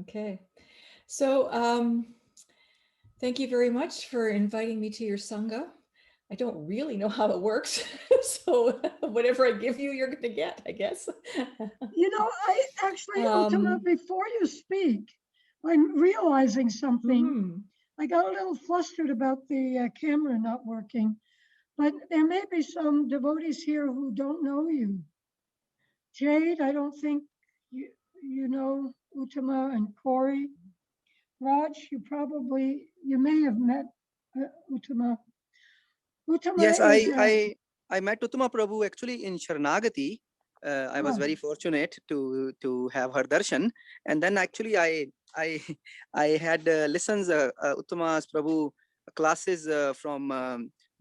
Okay. So thank you very much for inviting me to your Sangha. I don't really know how it works. So whatever I give you, you're going to get, I guess. You know, I actually, Uttama, before you speak, I'm realizing something. I got a little flustered about the camera not working, but there may be some devotees here who don't know you. Jade, I don't think you know Uttama, and Corey. Raj, you may have met Uttama. Uttama Yes, is I met Uttama Prabhu actually in Sharanagati. I was very fortunate to have her darshan, and then actually I I had lessons Uttama's Prabhu classes from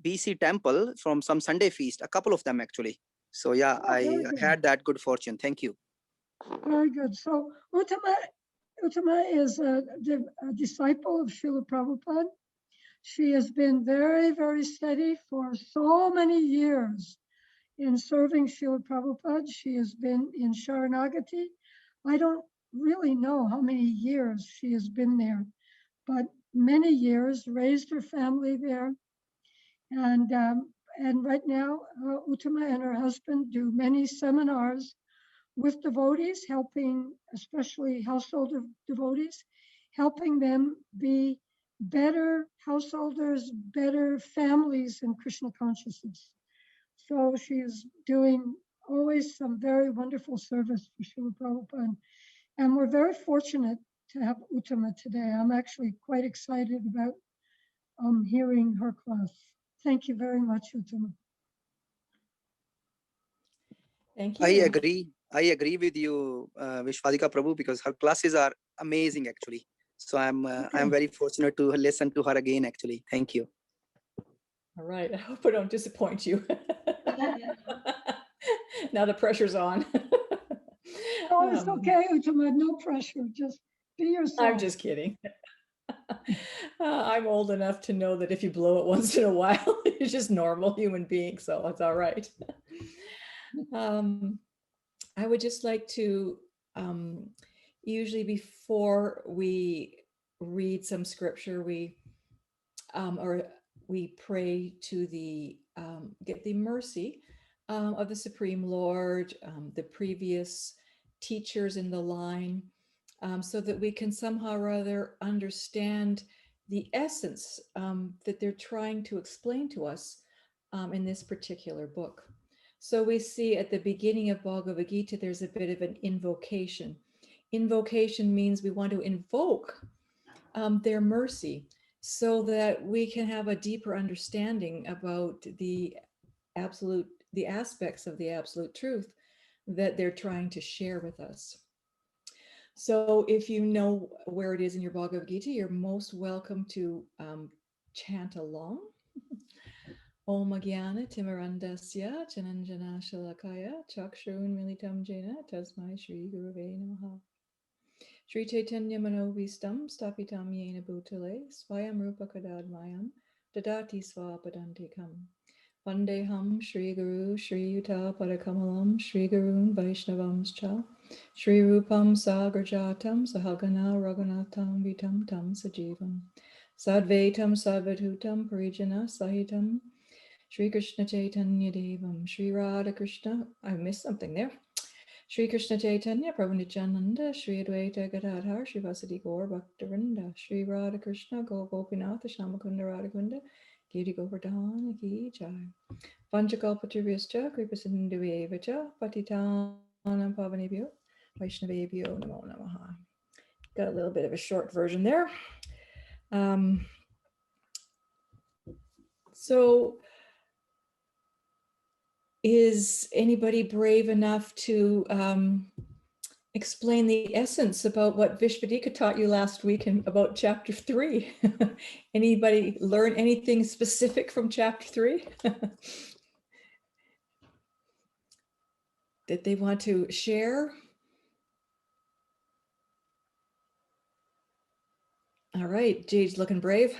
BC Temple from some Sunday feast, a couple of them actually. So yeah, I had that good fortune. Thank you. Very good. So Uttama is a disciple of Srila Prabhupada. She has been very, very steady for so many years in serving Srila Prabhupada. She has been in Sharanagati. I don't really know how many years she has been there, but many years, raised her family there. And right now, Uttama and her husband do many seminars with devotees, helping, especially household devotees, helping them be better householders, better families in Krishna consciousness. So she is doing always some very wonderful service for Srila Prabhupada. And we're very fortunate to have Uttama today. I'm actually quite excited about hearing her class. Thank you very much, Uttama. Thank you. I agree with you, Vishwadika Prabhu, because her classes are amazing actually. So I'm very fortunate to listen to her again actually. Thank you. All right. I hope I don't disappoint you. Now the pressure's on. Oh, it's okay, Uttama. No pressure. Just be yourself. I'm just kidding. I'm old enough to know that if you blow it once in a while, you're just normal human being, so it's all right. I would just like to, usually before we read some scripture, we pray to get the mercy of the Supreme Lord, the previous teachers in the line, so that we can somehow or other understand the essence that they're trying to explain to us in this particular book. So we see at the beginning of Bhagavad Gita, there's a bit of an invocation. Invocation means we want to invoke their mercy so that we can have a deeper understanding about the aspects of the absolute truth that they're trying to share with us. So if you know where it is in your Bhagavad Gita, you're most welcome to chant along. Om Jnana Timirandasya Chananjana Shalakaya Chakshurun Militam Jena Tasmai Shri Guruve Namaha. Shri Chaitanya Manovistam Stapitam Yena Bhutale Swayam Rupa Kadadmayam Dadati Swapadantikam Vandeham Shri Guru Shri Yuta Padakamalam Shri Gurun Vaishnavamscha Shri Rupam Sagarjatam Sahagana Raghunatham Vitam Tam Sajivam Sadvaitam Savadhutam Parijana Sahitam Shri Krishna Chaitanya Devam Shri Radha Krishna. I missed something there. Shri Krishna Chaitanya Prabhu Nityananda Shri Advaita Gadadhar Shri Vasadi Gaur Bhaktavinda Shri Radha Krishna Gopinath Shamakunda Radhakunda Giri Govardhana Ki Jai Vanchakalpatarvyascha Kripasinduvevacha Patitanam Pavanebhyo Vaishnavebhyo Namo Namaha. Got a little bit of a short version there. So is anybody brave enough to explain the essence about what Vishwadika taught you last week about chapter 3? Anybody learn anything specific from chapter 3 that they want to share? All right, Jade's looking brave.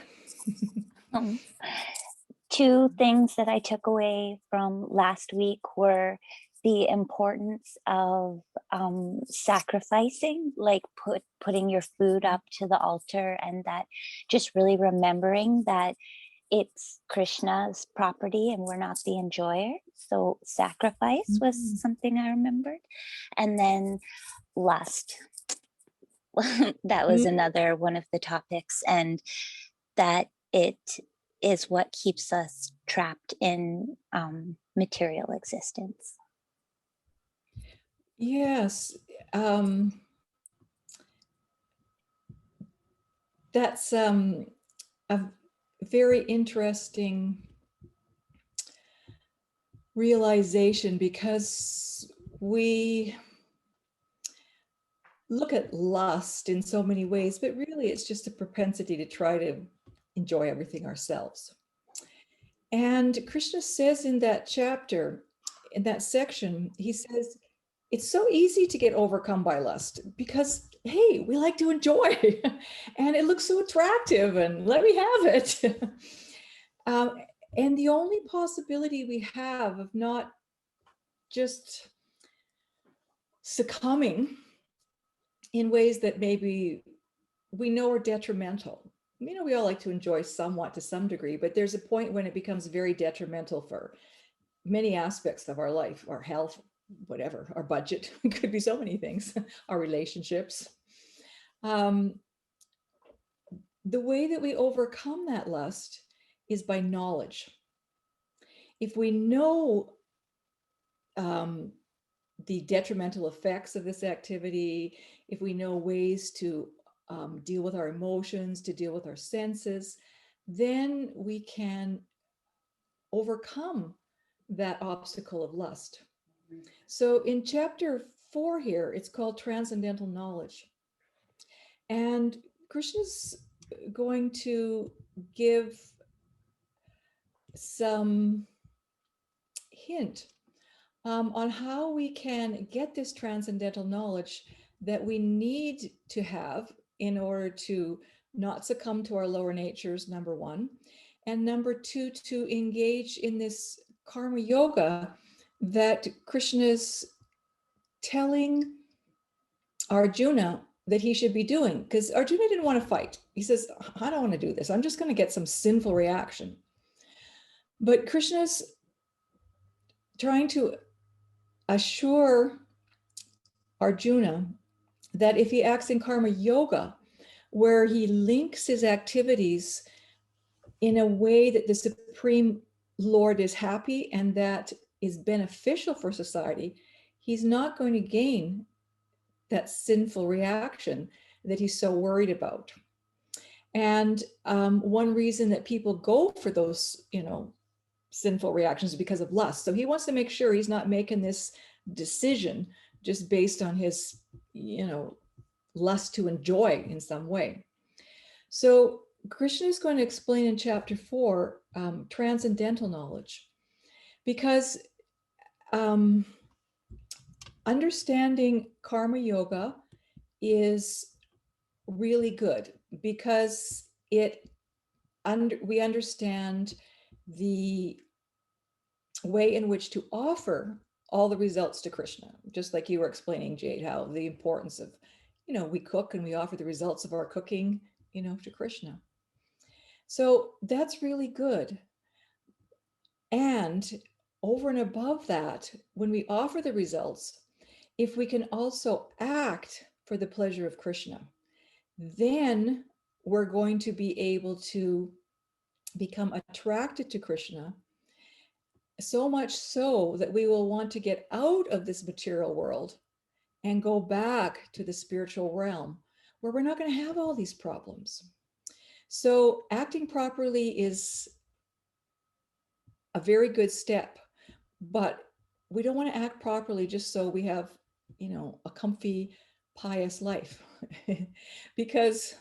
Two things that I took away from last week were the importance of sacrificing, like putting your food up to the altar, and that just really remembering that it's Krishna's property and we're not the enjoyer. So sacrifice was something I remembered. And then lust. That was another one of the topics, and that it is what keeps us trapped in material existence. Yes. That's a very interesting realization, because we look at lust in so many ways, but really it's just a propensity to try to enjoy everything ourselves. And Krishna says in that chapter, in that section, he says, it's so easy to get overcome by lust because, hey, we like to enjoy and it looks so attractive and let me have it. And the only possibility we have of not just succumbing in ways that maybe we know are detrimental. You know, we all like to enjoy somewhat to some degree, but there's a point when it becomes very detrimental for many aspects of our life, our health, whatever, our budget, it could be so many things, our relationships. The way that we overcome that lust is by knowledge. If we know the detrimental effects of this activity, if we know ways to deal with our emotions, to deal with our senses, then we can overcome that obstacle of lust. So in chapter 4 here, it's called Transcendental Knowledge. And Krishna's going to give some hint on how we can get this transcendental knowledge that we need to have in order to not succumb to our lower natures, number one. And number two, to engage in this karma yoga that Krishna is telling Arjuna that he should be doing, because Arjuna didn't want to fight. He says, I don't want to do this. I'm just going to get some sinful reaction. But Krishna's trying to assure Arjuna that if he acts in karma yoga, where he links his activities in a way that the Supreme Lord is happy and that is beneficial for society, he's not going to gain that sinful reaction that he's so worried about. And one reason that people go for those, sinful reactions is because of lust. So he wants to make sure he's not making this decision just based on his, lust to enjoy in some way. So Krishna is going to explain in chapter 4 transcendental knowledge, because understanding karma yoga is really good, because we understand the way in which to offer all the results to Krishna, just like you were explaining, Jade, how the importance of, we cook and we offer the results of our cooking, to Krishna. So that's really good. And over and above that, when we offer the results, if we can also act for the pleasure of Krishna, then we're going to be able to become attracted to Krishna, so much so that we will want to get out of this material world and go back to the spiritual realm, where we're not going to have all these problems. So acting properly is a very good step, but we don't want to act properly just so we have, a comfy, pious life. Because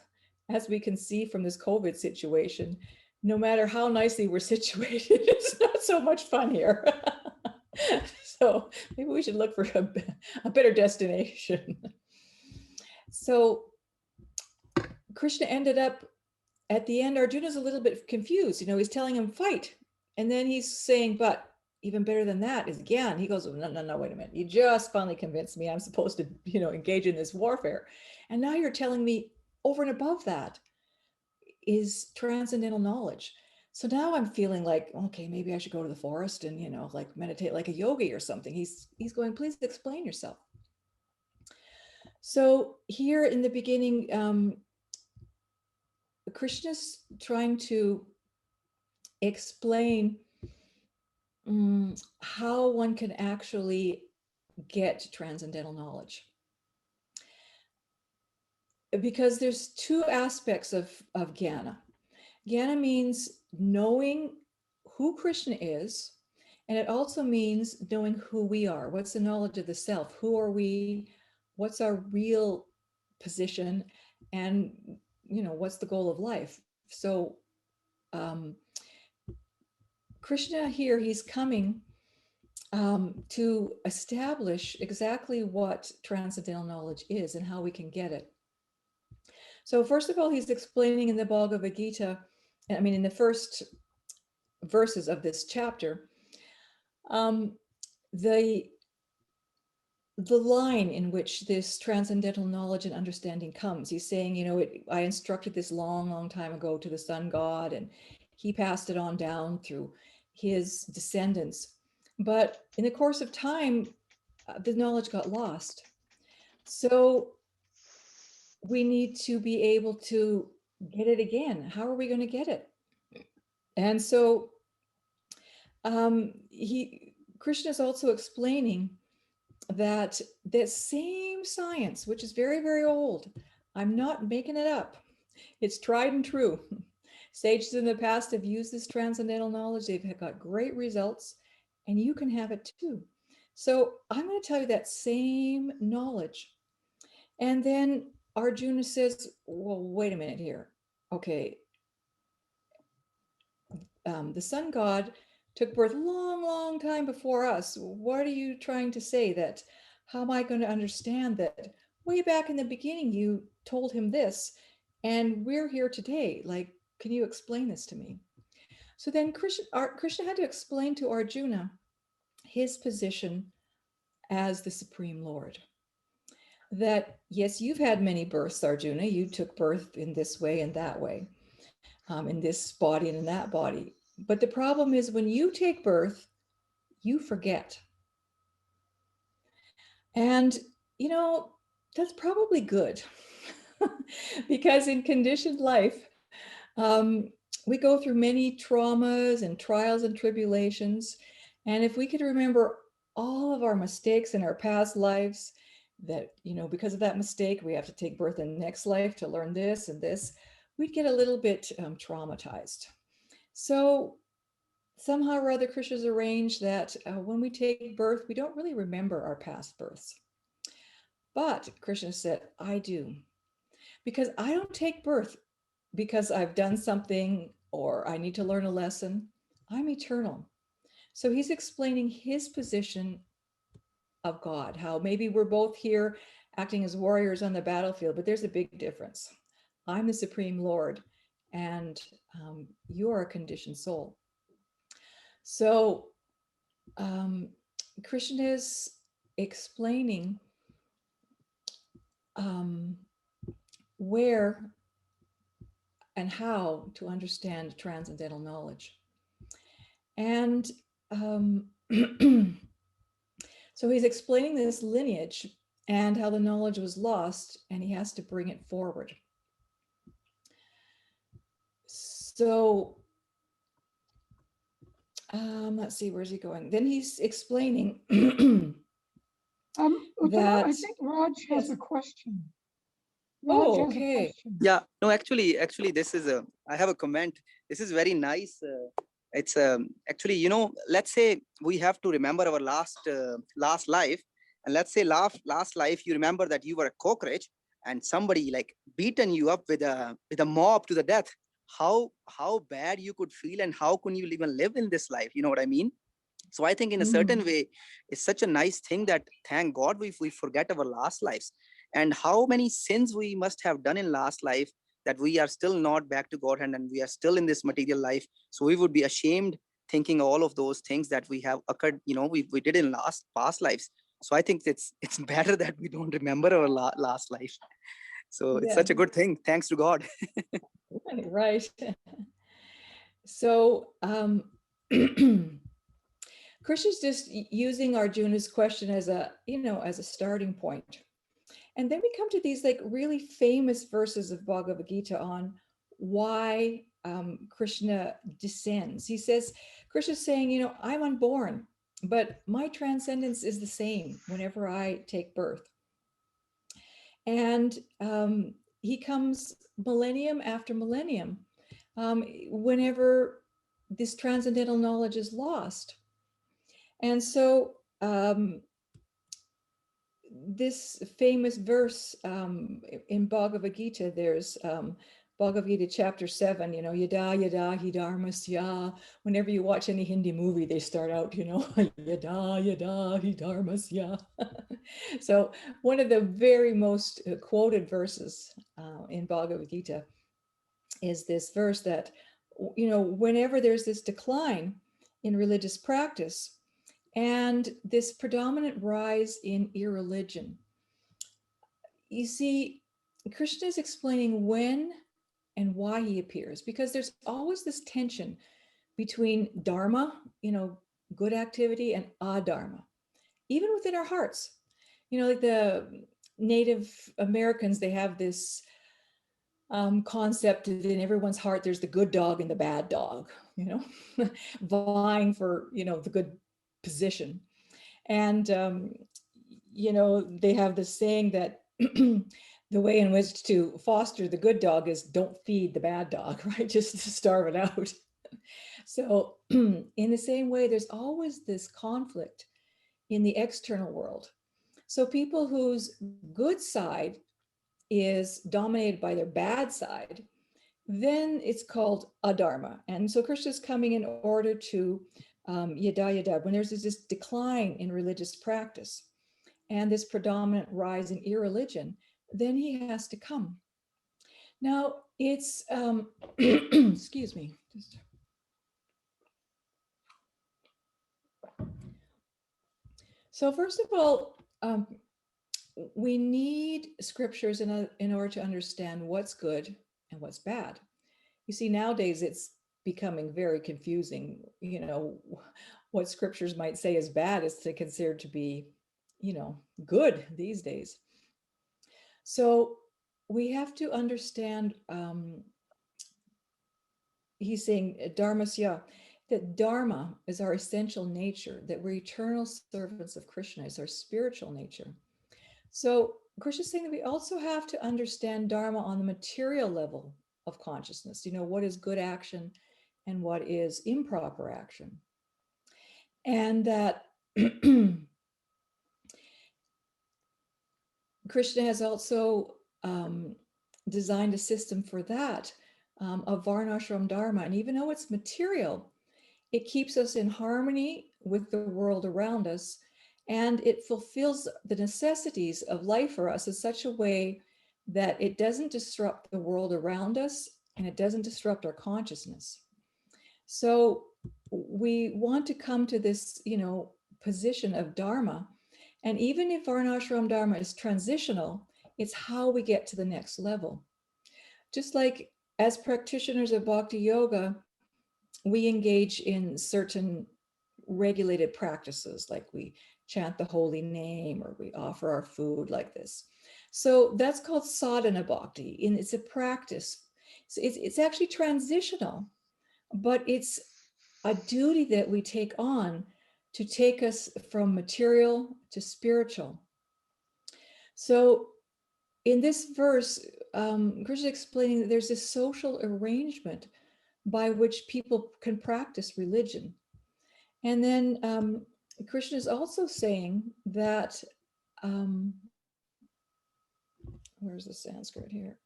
as we can see from this COVID situation, no matter how nicely we're situated, it's not so much fun here. So maybe we should look for a better destination. So Krishna ended up, at the end, Arjuna's a little bit confused. He's telling him fight. And then he's saying, but, even better than that is Gyan. He goes, no, wait a minute. You just finally convinced me I'm supposed to, engage in this warfare. And now you're telling me over and above that is transcendental knowledge. So now I'm feeling like, okay, maybe I should go to the forest and, like meditate like a yogi or something. He's going, please explain yourself. So here in the beginning, Krishna's trying to explain how one can actually get transcendental knowledge. Because there's two aspects of Jnana. Jnana means knowing who Krishna is, and it also means knowing who we are. What's the knowledge of the self? Who are we? What's our real position? And, what's the goal of life? So Krishna here, he's coming to establish exactly what transcendental knowledge is and how we can get it. So first of all, he's explaining in the Bhagavad Gita, in the first verses of this chapter, the line in which this transcendental knowledge and understanding comes. He's saying, I instructed this long time ago to the sun god, and he passed it on down through his descendants. But in the course of time, the knowledge got lost. So we need to be able to get it again. How are we going to get it? And so Krishna is also explaining that same science, which is very, very old, I'm not making it up. It's tried and true. Sages in the past have used this transcendental knowledge. They've got great results, and you can have it too. So I'm going to tell you that same knowledge. And then Arjuna says, well, wait a minute here. Okay. The sun god took birth long time before us. What are you trying to say? That how am I going to understand that way back in the beginning you told him this and we're here today? Like, can you explain this to me? So then Krishna had to explain to Arjuna his position as the Supreme Lord. That yes, you've had many births, Arjuna. You took birth in this way and that way, in this body and in that body. But the problem is when you take birth, you forget. And, that's probably good because in conditioned life, we go through many traumas and trials and tribulations. And if we could remember all of our mistakes in our past lives, that, because of that mistake, we have to take birth in the next life to learn this and this, we'd get a little bit traumatized. So somehow or other, Krishna's arranged that when we take birth, we don't really remember our past births. But Krishna said, I do. Because I don't take birth because I've done something or I need to learn a lesson. I'm eternal. So he's explaining his position of God, how maybe we're both here acting as warriors on the battlefield, but there's a big difference. I'm the Supreme Lord, and you are a conditioned soul. So Krishna is explaining where and how to understand transcendental knowledge. And so he's explaining this lineage and how the knowledge was lost, and he has to bring it forward. So let's see, where's he going? Then he's explaining Uttama, I think Raj has a question. Raj has a question. Yeah, no, actually, this is I have a comment. This is very nice. It's actually, let's say we have to remember our last life, and let's say last life, you remember that you were a cockroach and somebody like beaten you up with a mob to the death. How bad you could feel, and how can you even live in this life? You know what I mean? So I think in a certain way, it's such a nice thing that thank God we forget our last lives, and how many sins we must have done in last life that we are still not back to Godhead and we are still in this material life. So we would be ashamed thinking all of those things that we have occurred, we did in past lives. So I think it's better that we don't remember our last life. So it's such a good thing. Thanks to God. Right. So Krishna's just using Arjuna's question as a starting point. And then we come to these like really famous verses of Bhagavad Gita on why Krishna descends. He says, Krishna's saying, I'm unborn, but my transcendence is the same whenever I take birth. And he comes millennium after millennium, whenever this transcendental knowledge is lost. And so this famous verse in Bhagavad Gita, there's Bhagavad Gita Chapter 7, yada yada hi dharmasya. Whenever you watch any Hindi movie, they start out, yada yada hi dharmasya. So one of the very most quoted verses in Bhagavad Gita is this verse that, whenever there's this decline in religious practice and this predominant rise in irreligion, you see, Krishna is explaining when and why he appears, because there's always this tension between dharma, good activity, and adharma, even within our hearts. Like the Native Americans, they have this concept that in everyone's heart there's the good dog and the bad dog, vying for the good position. And they have this saying that the way in which to foster the good dog is don't feed the bad dog, right? Just to starve it out. So in the same way, there's always this conflict in the external world. So people whose good side is dominated by their bad side, then it's called adharma. And so Krishna is coming in order to yada yada, when there's this decline in religious practice and this predominant rise in irreligion, then he has to come. Now it's, excuse me. So first of all, we need scriptures in order to understand what's good and what's bad. You see, nowadays it's becoming very confusing. What scriptures might say is bad is considered to be, good these days. So we have to understand, he's saying dharmasya, that dharma is our essential nature, that we're eternal servants of Krishna, is our spiritual nature. So Krishna is saying that we also have to understand dharma on the material level of consciousness, what is good action and what is improper action. And that Krishna has also designed a system for that, of varnashram dharma. And even though it's material, it keeps us in harmony with the world around us, and it fulfills the necessities of life for us in such a way that it doesn't disrupt the world around us and it doesn't disrupt our consciousness. So we want to come to this, position of dharma. And even if varnashram dharma is transitional, it's how we get to the next level. Just like as practitioners of bhakti yoga, we engage in certain regulated practices, like we chant the holy name or we offer our food like this. So that's called sadhana bhakti, and it's a practice. So it's actually transitional, but it's a duty that we take on to take us from material to spiritual. So in this verse, Krishna is explaining that there's this social arrangement by which people can practice religion. And then Krishna is also saying that, where's the Sanskrit here?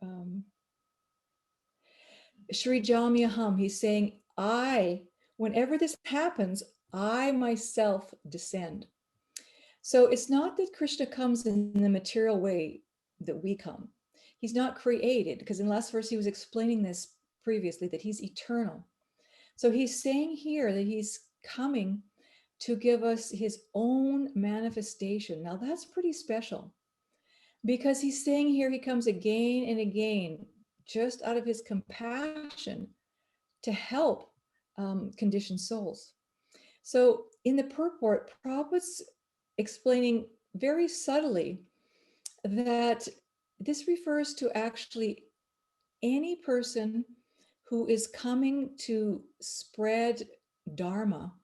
Shri Jamyaham, he's saying, whenever this happens, I myself descend. So it's not that Krishna comes in the material way that we come. He's not created, because in the last verse he was explaining this previously, that he's eternal. So he's saying here that he's coming to give us his own manifestation. Now that's pretty special, because he's saying here he comes again and again, just out of his compassion to help conditioned souls. So in the purport, Prabhupada's explaining very subtly that this refers to actually any person who is coming to spread Dharma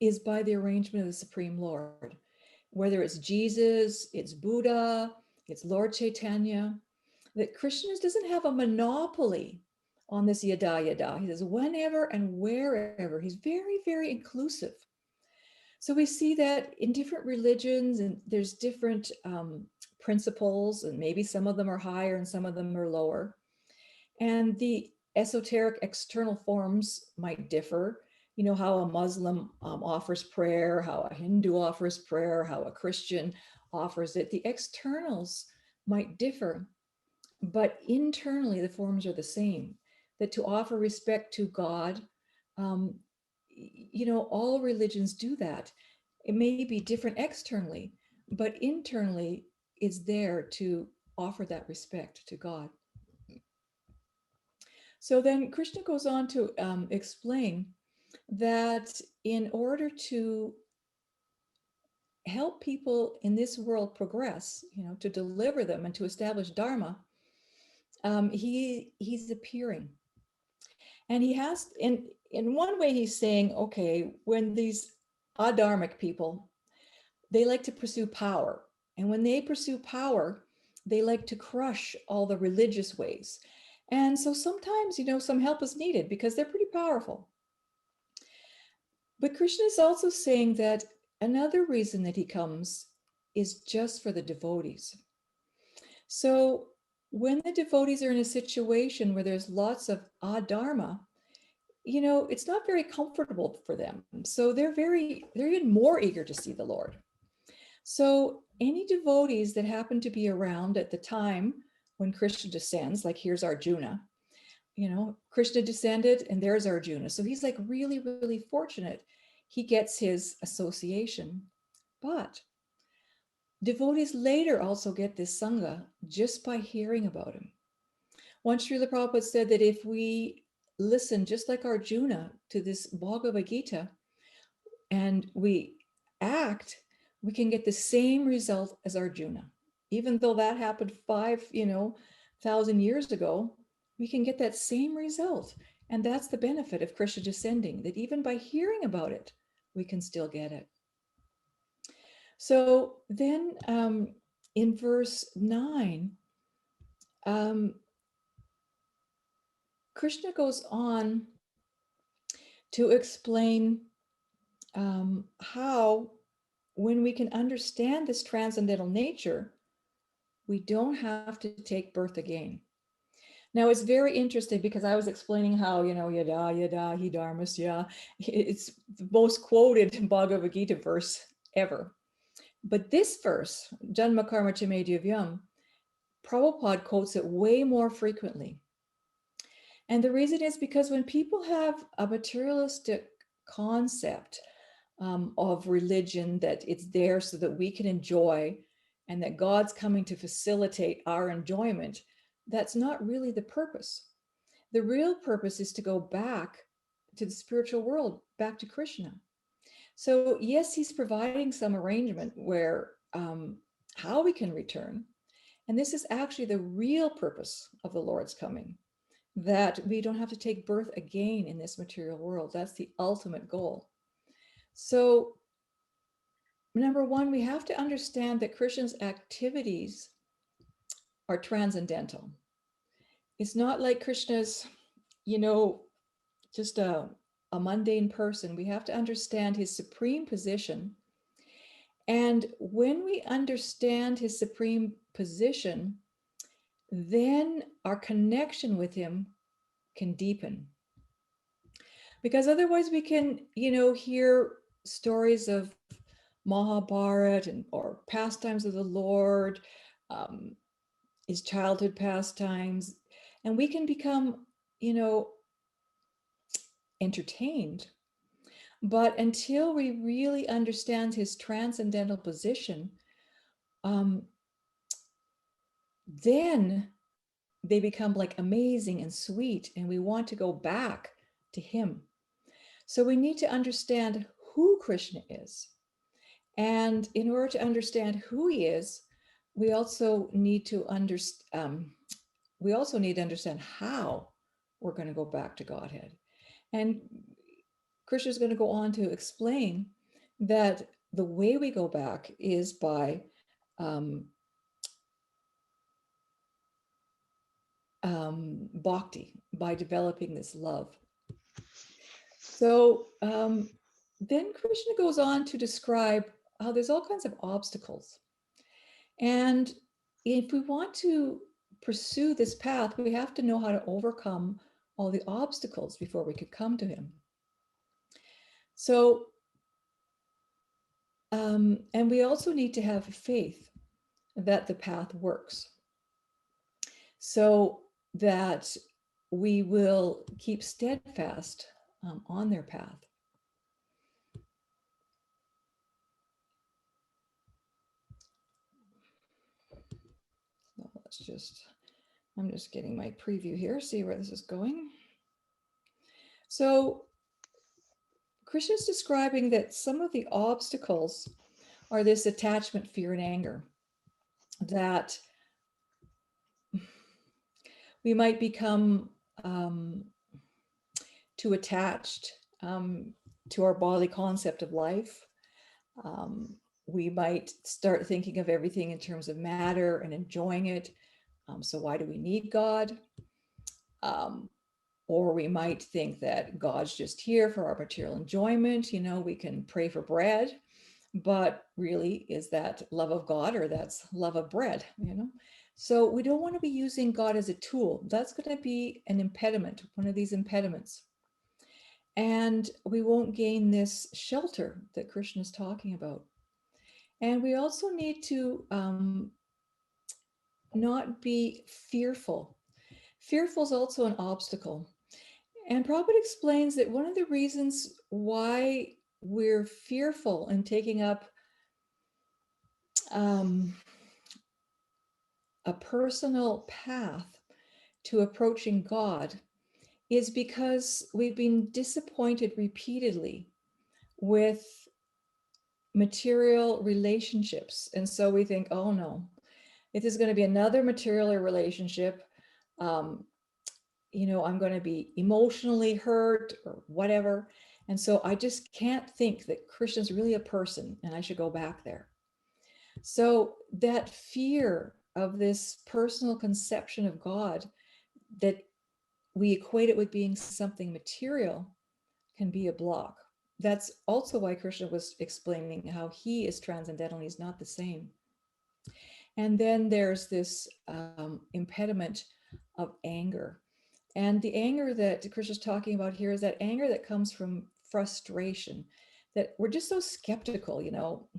is by the arrangement of the Supreme Lord. Whether it's Jesus, it's Buddha, it's Lord Chaitanya, that Krishna doesn't have a monopoly on this yada yada. He says whenever and wherever. He's very, very inclusive. So we see that in different religions, and there's different principles, and maybe some of them are higher and some of them are lower. And the esoteric external forms might differ. You know, how a Muslim offers prayer, how a Hindu offers prayer, how a Christian offers it. The externals might differ, but internally the forms are the same. That to offer respect to God, you know, all religions do that. It may be different externally, but internally it's there to offer that respect to God. So then Krishna goes on to explain that in order to help people in this world progress, you know, to deliver them and to establish Dharma, he's appearing. And he has, in one way he's saying, okay, when these adharmic people, they like to pursue power. And when they pursue power, they like to crush all the religious ways. And so sometimes, you know, some help is needed because they're pretty powerful. But Krishna is also saying that another reason that he comes is just for the devotees. So when the devotees are in a situation where there's lots of adharma, you know, it's not very comfortable for them. So they're even more eager to see the Lord. So any devotees that happen to be around at the time when Krishna descends, like here's Arjuna, you know, Krishna descended and there's Arjuna. So he's like really, really fortunate. He gets his association. But devotees later also get this Sangha just by hearing about him. Once Srila Prabhupada said that if we listen just like Arjuna to this Bhagavad Gita and we act, we can get the same result as Arjuna. Even though that happened 5,000 years ago, we can get that same result. And that's the benefit of Krishna descending, that even by hearing about it, we can still get it. So then in verse 9, Krishna goes on to explain how when we can understand this transcendental nature, we don't have to take birth again. Now it's very interesting because I was explaining how, you know, yada yada hi dharmasya, it's the most quoted Bhagavad Gita verse ever. But this verse, Janma Karma Chame Divyam, Prabhupada quotes it way more frequently. And the reason is because when people have a materialistic concept of religion, that it's there so that we can enjoy and that God's coming to facilitate our enjoyment, that's not really the purpose. The real purpose is to go back to the spiritual world, back to Krishna. So yes, he's providing some arrangement where how we can return. And this is actually the real purpose of the Lord's coming, that we don't have to take birth again in this material world. That's the ultimate goal. So number one, we have to understand that Krishna's activities are transcendental. It's not like Krishna's, you know, just a mundane person. We have to understand his supreme position. And when we understand his supreme position, then our connection with him can deepen. Because otherwise we can, you know, hear stories of Mahabharata or pastimes of the Lord, his childhood pastimes, and we can become, you know, entertained. But until we really understand his transcendental position, then they become like amazing and sweet, and we want to go back to him. So we need to understand who Krishna is. And in order to understand who he is, we also need to understand how we're going to go back to Godhead. And Krishna is going to go on to explain that the way we go back is by bhakti, by developing this love. So then Krishna goes on to describe how there's all kinds of obstacles. And if we want to pursue this path, we have to know how to overcome all the obstacles before we could come to him. So, and we also need to have faith that the path works, so that we will keep steadfast on their path. So I'm just getting my preview here, see where this is going. So Krishna is describing that some of the obstacles are this attachment, fear, and anger, that we might become too attached to our bodily concept of life. We might start thinking of everything in terms of matter and enjoying it. So why do we need God? Or we might think that God's just here for our material enjoyment. You know, we can pray for bread, but really, is that love of God or that's love of bread, you know? So we don't want to be using God as a tool. That's going to be an impediment, one of these impediments. And we won't gain this shelter that Krishna is talking about. And we also need to not be fearful. Fearful is also an obstacle. And Prabhupada explains that one of the reasons why we're fearful in taking up a personal path to approaching God is because we've been disappointed repeatedly with material relationships. And so we think, oh no, if there's going to be another material relationship, you know, I'm going to be emotionally hurt or whatever. And so I just can't think that Krishna's really a person and I should go back there. So that fear of this personal conception of God, that we equate it with being something material, can be a block. That's also why Krishna was explaining how he is transcendental, he's not the same. And then there's this impediment of anger. And the anger that Krishna's talking about here is that anger that comes from frustration, that we're just so skeptical, you know,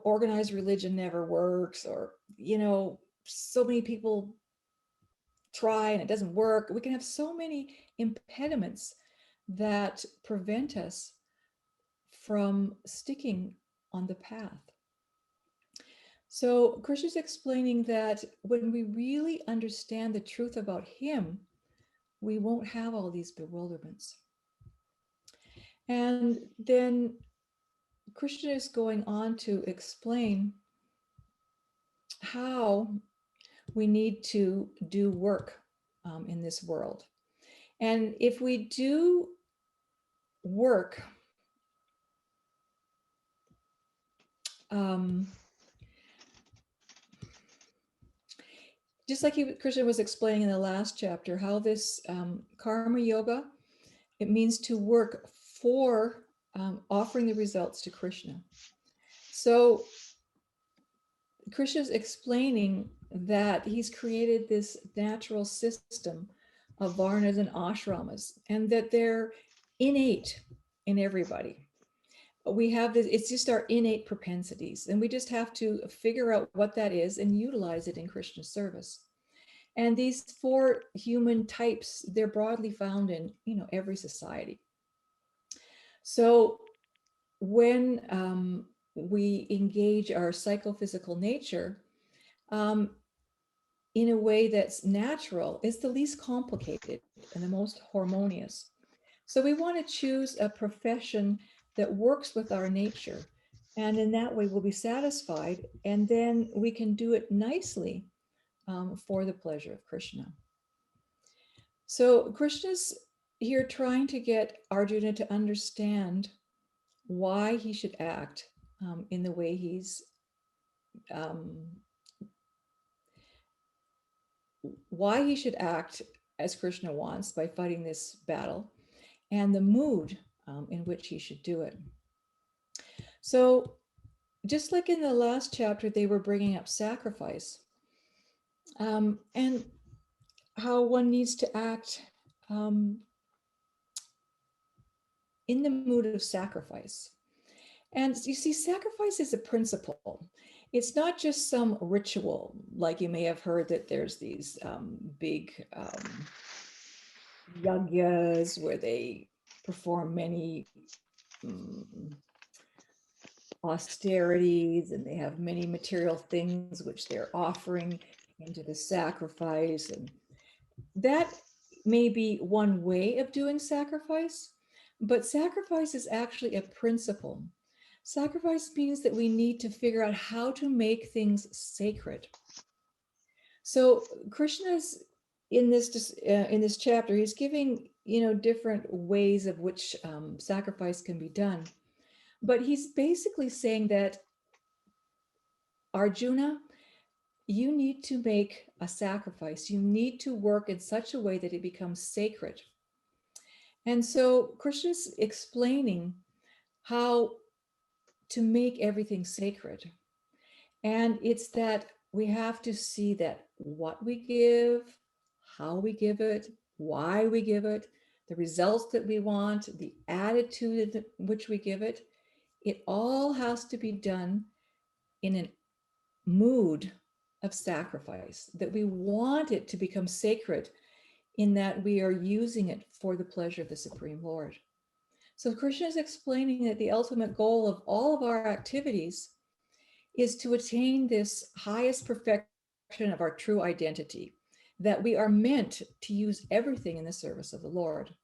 organized religion never works, or, you know, so many people try and it doesn't work. We can have so many impediments that prevent us from sticking on the path. So Krishna's explaining that when we really understand the truth about him, we won't have all these bewilderments. And then Krishna is going on to explain how we need to do work in this world. And if we do work, just like Krishna was explaining in the last chapter, how this karma yoga, it means to work for offering the results to Krishna. So Krishna's explaining that he's created this natural system of varnas and ashramas, and that they're innate in everybody. We have this, it's just our innate propensities, and we just have to figure out what that is and utilize it in Krishna's service. And these 4 human types, they're broadly found in, every society. So when we engage our psychophysical nature in a way that's natural, it's the least complicated and the most harmonious. So we want to choose a profession that works with our nature. And in that way, we'll be satisfied. And then we can do it nicely for the pleasure of Krishna. So Krishna's here trying to get Arjuna to understand why he should act in the way he's why he should act as Krishna wants by fighting this battle, and the mood in which he should do it. So just like in the last chapter, they were bringing up sacrifice and how one needs to act in the mood of sacrifice. And you see, sacrifice is a principle. It's not just some ritual, like you may have heard that there's these big yagyas where they perform many austerities, and they have many material things which they're offering into the sacrifice. And that may be one way of doing sacrifice, but sacrifice is actually a principle. Sacrifice means that we need to figure out how to make things sacred. So Krishna's in this chapter, he's giving different ways of which sacrifice can be done, but he's basically saying that Arjuna, you need to make a sacrifice. You need to work in such a way that it becomes sacred. And so Krishna's explaining how to make everything sacred. And it's that we have to see that what we give, how we give it, why we give it, the results that we want, the attitude in which we give it, it all has to be done in a mood of sacrifice, that we want it to become sacred in that we are using it for the pleasure of the Supreme Lord. So Krishna is explaining that the ultimate goal of all of our activities is to attain this highest perfection of our true identity, that we are meant to use everything in the service of the Lord.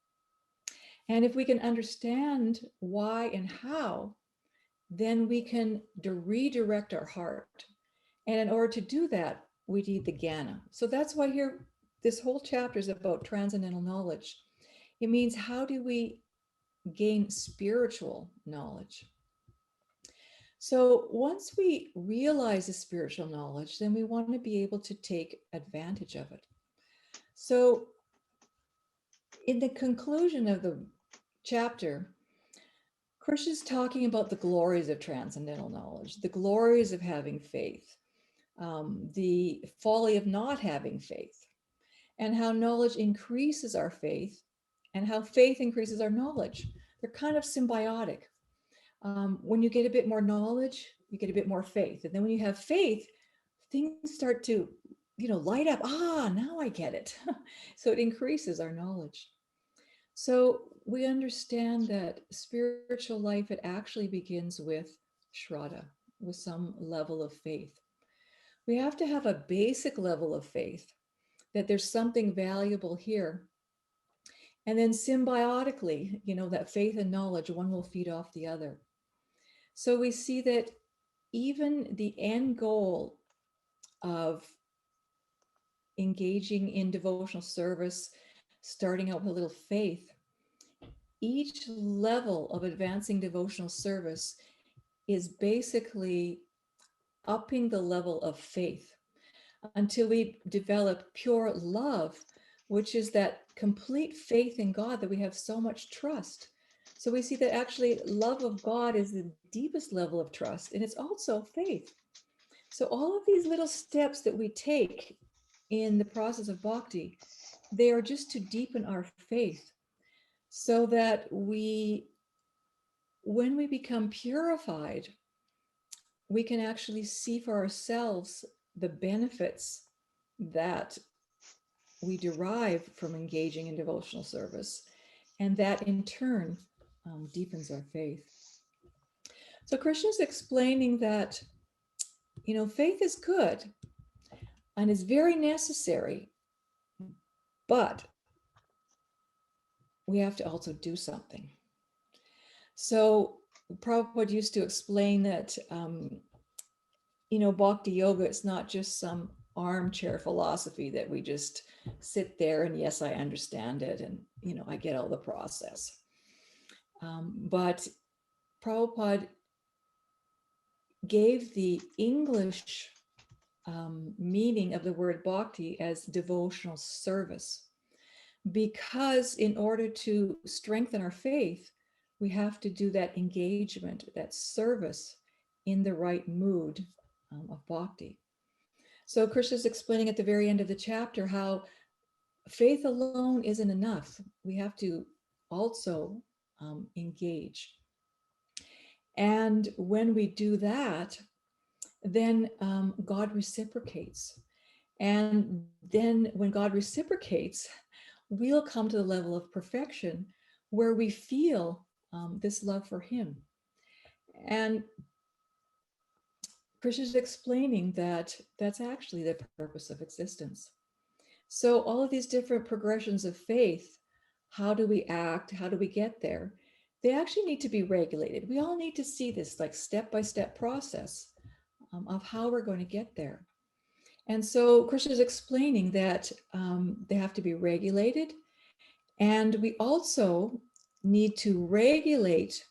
And if we can understand why and how, then we can redirect our heart. And in order to do that, we need the jnana. So that's why here, this whole chapter is about transcendental knowledge. It means, how do we gain spiritual knowledge? So once we realize the spiritual knowledge, then we want to be able to take advantage of it. So in the conclusion of the chapter, Krishna is talking about the glories of transcendental knowledge, the glories of having faith, the folly of not having faith, and how knowledge increases our faith and how faith increases our knowledge. They're kind of symbiotic. When you get a bit more knowledge, you get a bit more faith. And then when you have faith, things start to, light up. Now I get it. So it increases our knowledge. So we understand that spiritual life, it actually begins with shraddha, with some level of faith. We have to have a basic level of faith that there's something valuable here. And then symbiotically, that faith and knowledge, one will feed off the other. So we see that even the end goal of engaging in devotional service, starting out with a little faith, each level of advancing devotional service is basically upping the level of faith until we develop pure love, which is that complete faith in God, that we have so much trust. So we see that actually love of God is the deepest level of trust, and it's also faith. So all of these little steps that we take in the process of bhakti, they are just to deepen our faith, so that when we become purified, we can actually see for ourselves the benefits that we derive from engaging in devotional service, and that in turn deepens our faith. So Krishna's explaining that, faith is good and is very necessary, but we have to also do something. So Prabhupada used to explain that, Bhakti yoga is not just some armchair philosophy that we just sit there and yes, I understand it and, I get all the process. But Prabhupada gave the English meaning of the word bhakti as devotional service, because in order to strengthen our faith, we have to do that engagement, that service in the right mood of bhakti. So Krishna is explaining at the very end of the chapter how faith alone isn't enough. We have to also engage. And when we do that, then God reciprocates. And then when God reciprocates, we'll come to the level of perfection where we feel this love for him. And Krishna is explaining that that's actually the purpose of existence. So all of these different progressions of faith, how do we act? How do we get there? They actually need to be regulated. We all need to see this like step-by-step process of how we're going to get there. And so Krishna is explaining that they have to be regulated. And we also need to regulate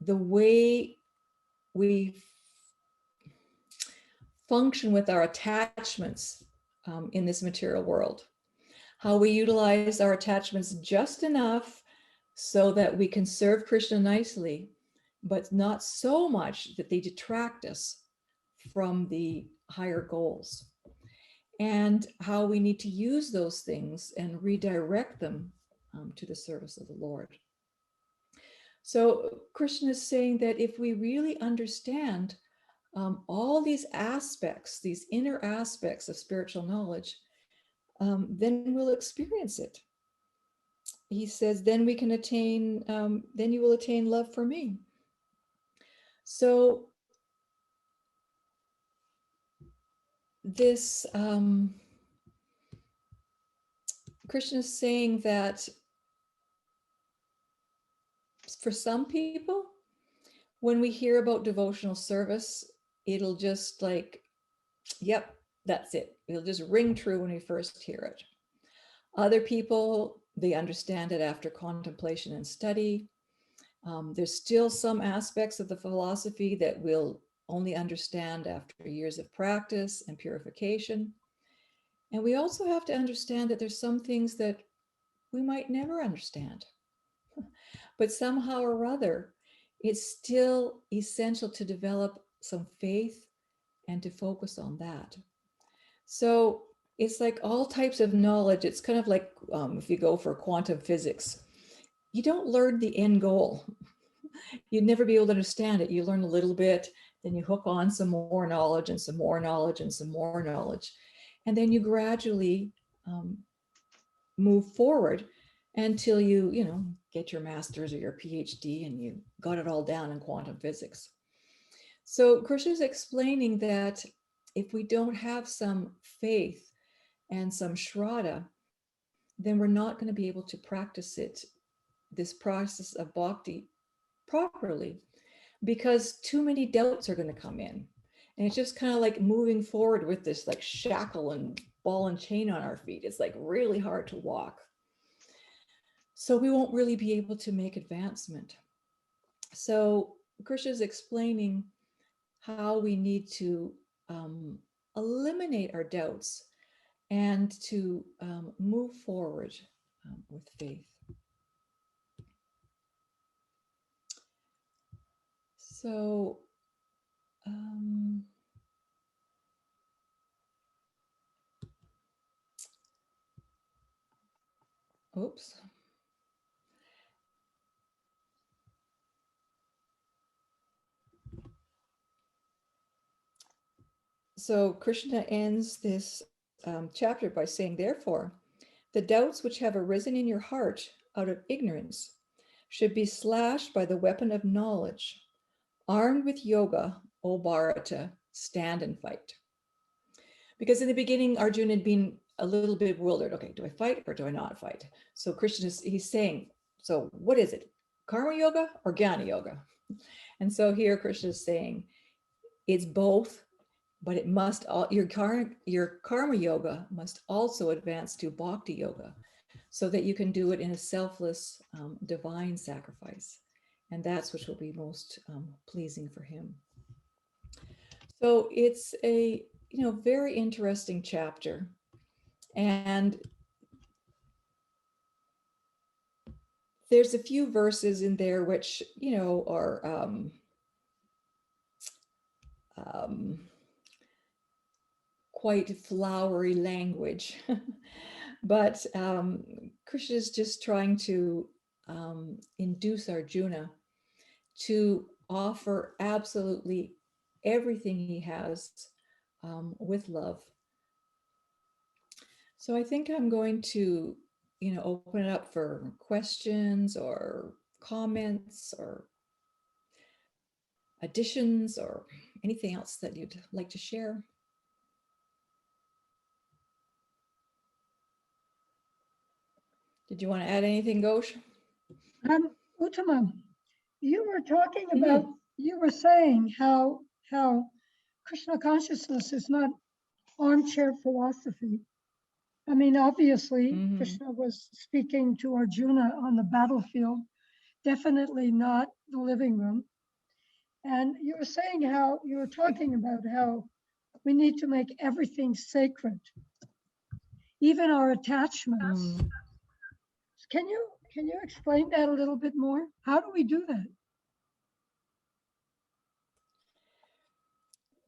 the way we function with our attachments in this material world. How we utilize our attachments just enough so that we can serve Krishna nicely, but not so much that they detract us from the higher goals. And how we need to use those things and redirect them to the service of the Lord. So Krishna is saying that if we really understand all these aspects, these inner aspects of spiritual knowledge, then we'll experience it. He says, then we can attain, then you will attain love for me. So this, Krishna is saying that for some people, when we hear about devotional service, it'll just like, yep, that's it. It'll just ring true when we first hear it. Other people, they understand it after contemplation and study. There's still some aspects of the philosophy that we'll only understand after years of practice and purification. And we also have to understand that there's some things that we might never understand. But somehow or other, it's still essential to develop some faith and to focus on that. So it's like all types of knowledge. It's kind of like if you go for quantum physics, you don't learn the end goal. You'd never be able to understand it. You learn a little bit, then you hook on some more knowledge and some more knowledge and some more knowledge. And then you gradually move forward until you get your master's or your PhD and you got it all down in quantum physics. So Krishna is explaining that if we don't have some faith and some shraddha, then we're not going to be able to practice it, this process of bhakti, properly, because too many doubts are going to come in. And it's just kind of like moving forward with this like shackle and ball and chain on our feet. It's like really hard to walk. So we won't really be able to make advancement. So Krishna is explaining how we need to eliminate our doubts and to move forward with faith. So oops. So Krishna ends this chapter by saying, therefore, the doubts which have arisen in your heart out of ignorance should be slashed by the weapon of knowledge. Armed with yoga, O Bharata, stand and fight. Because in the beginning, Arjuna had been a little bit bewildered. Okay, do I fight or do I not fight? So Krishna he's saying, so what is it? Karma yoga or Jnana yoga? And so here Krishna is saying, it's both, but it must your karma yoga must also advance to bhakti yoga, so that you can do it in a selfless, divine sacrifice, and that's which will be most pleasing for him. So it's a very interesting chapter, and there's a few verses in there which are quite flowery language, but Krishna is just trying to induce Arjuna to offer absolutely everything he has with love. So I think I'm going to open it up for questions or comments or additions or anything else that you'd like to share. Did you want to add anything, Ghosh? Uttama, you were talking about, you were saying how Krishna consciousness is not armchair philosophy. I mean, obviously, Krishna was speaking to Arjuna on the battlefield, definitely not the living room. And you were saying how, you were talking about how we need to make everything sacred, even our attachments. Can you explain that a little bit more? How do we do that?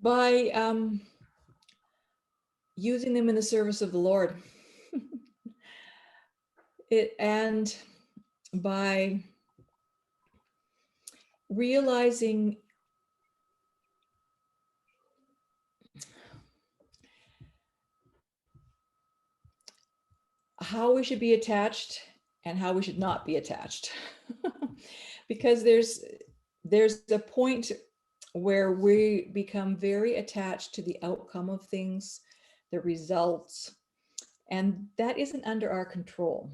By using them in the service of the Lord. And by realizing how we should be attached and how we should not be attached. Because there's a point where we become very attached to the outcome of things, the results, and that isn't under our control.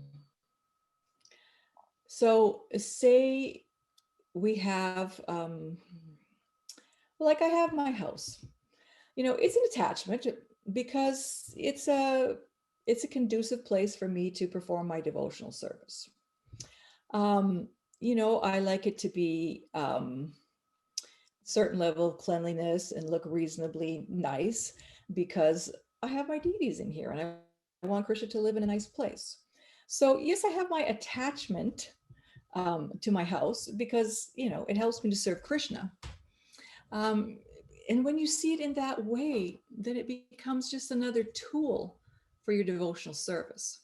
So say we have, like I have my house, it's an attachment because it's a conducive place for me to perform my devotional service. I like it to be certain level of cleanliness and look reasonably nice because I have my deities in here and I want Krishna to live in a nice place. So yes, I have my attachment to my house because, it helps me to serve Krishna. And when you see it in that way, then it becomes just another tool for your devotional service.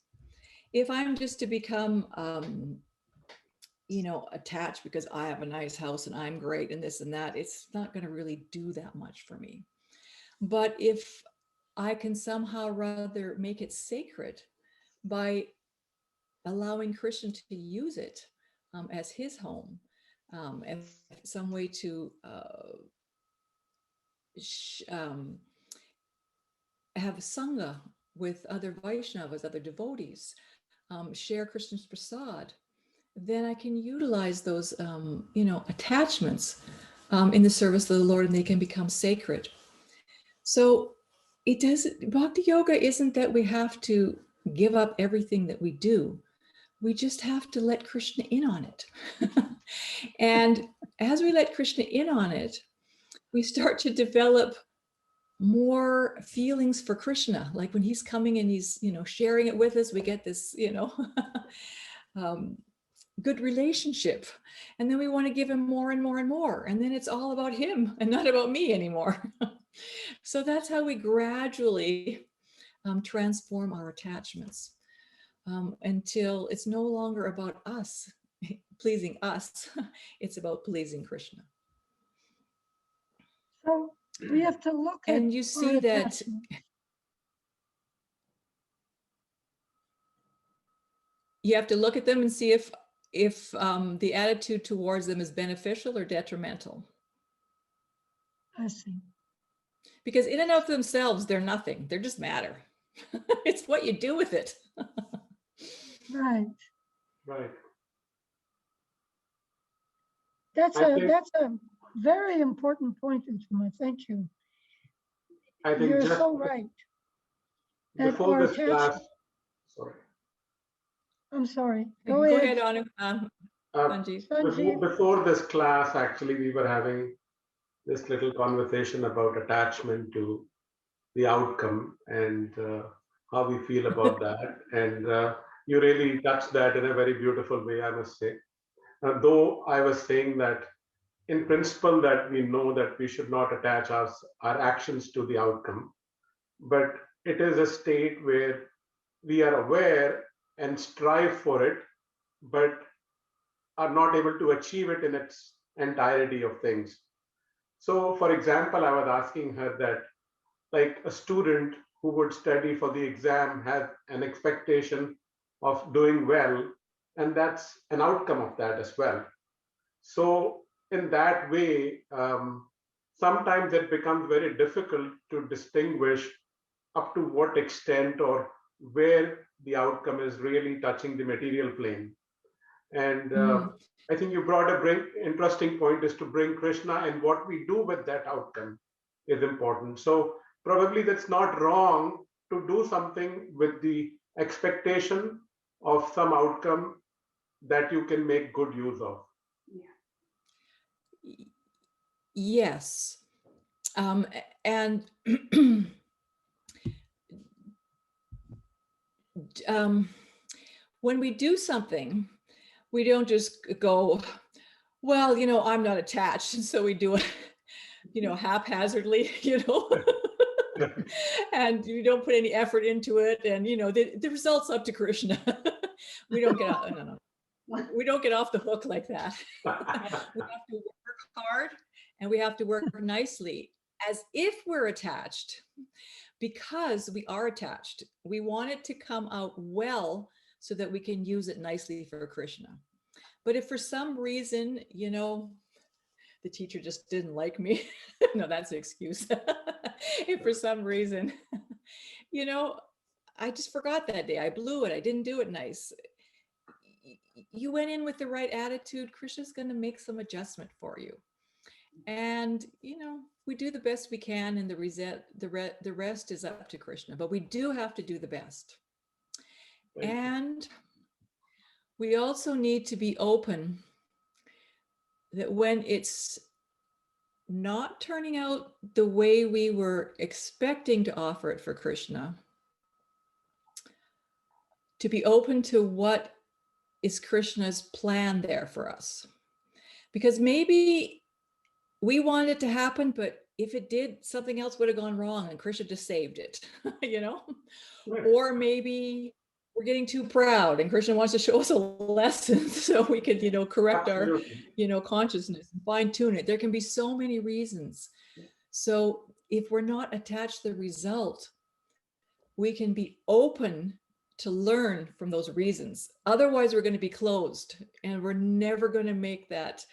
If I'm just to become, attached because I have a nice house and I'm great and this and that, it's not going to really do that much for me. But if I can somehow rather make it sacred by allowing Krishna to use it as his home, and some way to have a sangha with other Vaishnavas, other devotees, share Krishna's prasad, then I can utilize those, attachments in the service of the Lord, and they can become sacred. So Bhakti yoga isn't that we have to give up everything that we do. We just have to let Krishna in on it. And as we let Krishna in on it, we start to develop more feelings for Krishna. Like when he's coming and he's, sharing it with us, we get this, good relationship. And then we want to give him more and more and more. And then it's all about him and not about me anymore. So that's how we gradually transform our attachments until it's no longer about us, pleasing us. It's about pleasing Krishna. So we have to look at, and you see that, you have to look at them and see if the attitude towards them is beneficial or detrimental. I see. Because in and of themselves, they're nothing. They're just matter. It's what you do with it. Right. Right. That's I a think- that's a very important point, Utama. Thank you. I think You're just so right. And before our this class, attachment. sorry. I'm sorry. Go Go ahead. ahead, Anu. Sanjeev. Sanjeev. Before this class, actually, we were having this little conversation about attachment to the outcome and how we feel about that. And you really touched that in a very beautiful way, I must say. Though I was saying that in principle that we know that we should not attach our actions to the outcome, but it is a state where we are aware and strive for it, but are not able to achieve it in its entirety of things. So, for example, I was asking her that, like a student who would study for the exam has an expectation of doing well, and that's an outcome of that as well. So, in that way, sometimes it becomes very difficult to distinguish up to what extent or where the outcome is really touching the material plane. And I think you brought a interesting point, is to bring Krishna, and what we do with that outcome is important. So probably that's not wrong to do something with the expectation of some outcome that you can make good use of. Yes. And when we do something, we don't just go, well, I'm not attached, and so we do it, haphazardly, and you don't put any effort into it, and the result's up to Krishna. We don't get out. No. We don't get off the hook like that. We have to work hard, and we have to work nicely, as if we're attached, because we are attached. We want it to come out well so that we can use it nicely for Krishna. But if for some reason, the teacher just didn't like me, no, that's an excuse. If for some reason, I just forgot that day, I blew it, I didn't do it nice. You went in with the right attitude, Krishna's going to make some adjustment for you. And, we do the best we can, and the rest is up to Krishna, but we do have to do the best. And we also need to be open that when it's not turning out the way we were expecting to offer it for Krishna, to be open to what is Krishna's plan there for us. Because maybe we wanted it to happen, but if it did, something else would have gone wrong and Krishna just saved it, Right. Or maybe we're getting too proud and Krishna wants to show us a lesson so we could, correct Absolutely. Our, consciousness and fine tune it. There can be so many reasons. So if we're not attached to the result, we can be open to learn from those reasons. Otherwise, we're going to be closed, and we're never going to make that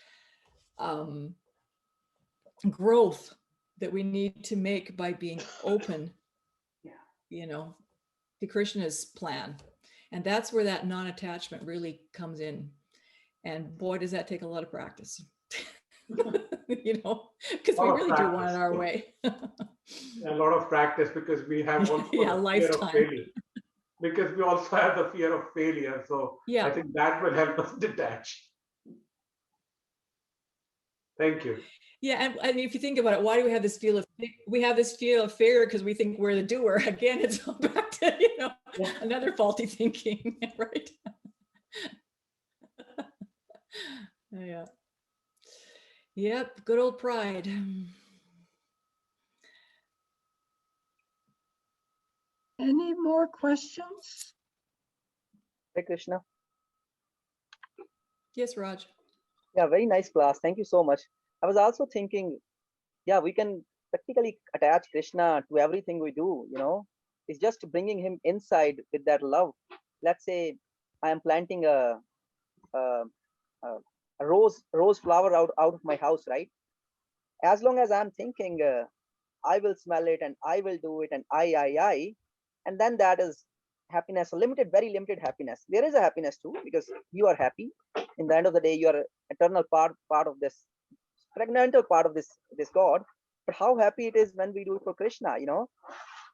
growth that we need to make by being open, to Krishna's plan. And that's where that non-attachment really comes in. And boy, does that take a lot of practice, because we really do want it our way. A lot of practice, because we have also fear of failure. Because we also have the fear of failure. So I think that will help us detach. Thank you. Yeah, and if you think about it, why do we have this feel of fear? Because we think we're the doer. Again, it's all back to another faulty thinking, right? Yeah. Yep, good old pride. Any more questions? Hey Krishna. Yes, Raj. Yeah, very nice class. Thank you so much. I was also thinking, we can practically attach Krishna to everything we do, It's just bringing him inside with that love. Let's say I am planting a, a, a rose flower out of my house, right? As long as I'm thinking, I will smell it and I will do it and I, and then that is happiness, limited, very limited happiness. There is a happiness too, because you are happy. In the end of the day, you are eternal part of this, pregnantal part of this God. But how happy it is when we do it for Krishna, you know?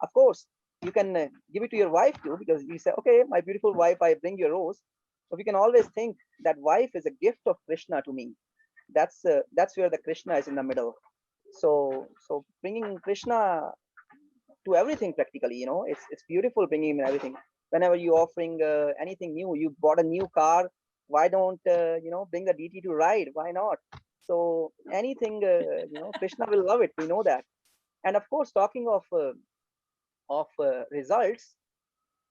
Of course, you can give it to your wife too, because you say, okay, my beautiful wife, I bring you a rose. So we can always think that wife is a gift of Krishna to me. That's where the Krishna is in the middle. So bringing Krishna to everything practically, you know, it's beautiful bringing him in everything. Whenever you offering anything new, you bought a new car, why don't you know, bring the DT to ride? Why not? So anything, you know, Krishna will love it. We know that. And of course, talking of results,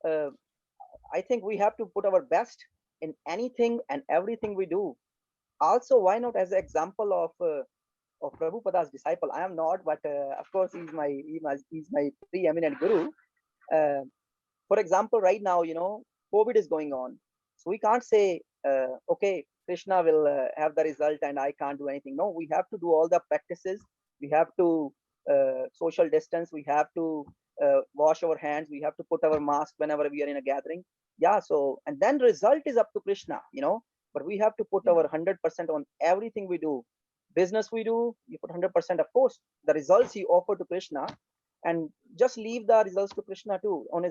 uh, I think we have to put our best in anything and everything we do. Also, why not as an example of Prabhupada's disciple? I am not, but of course he's my preeminent guru. Uh, for example, right now, you know, COVID is going on, so we can't say, okay, Krishna will have the result and I can't do anything. No, we have to do all the practices. We have to social distance. We have to wash our hands. We have to put our mask whenever we are in a gathering. Yeah. So, and then result is up to Krishna, you know. But we have to put our 100% on everything we do. Business we do, you put 100%. Of course, the results you offer to Krishna, and just leave the results to Krishna too, on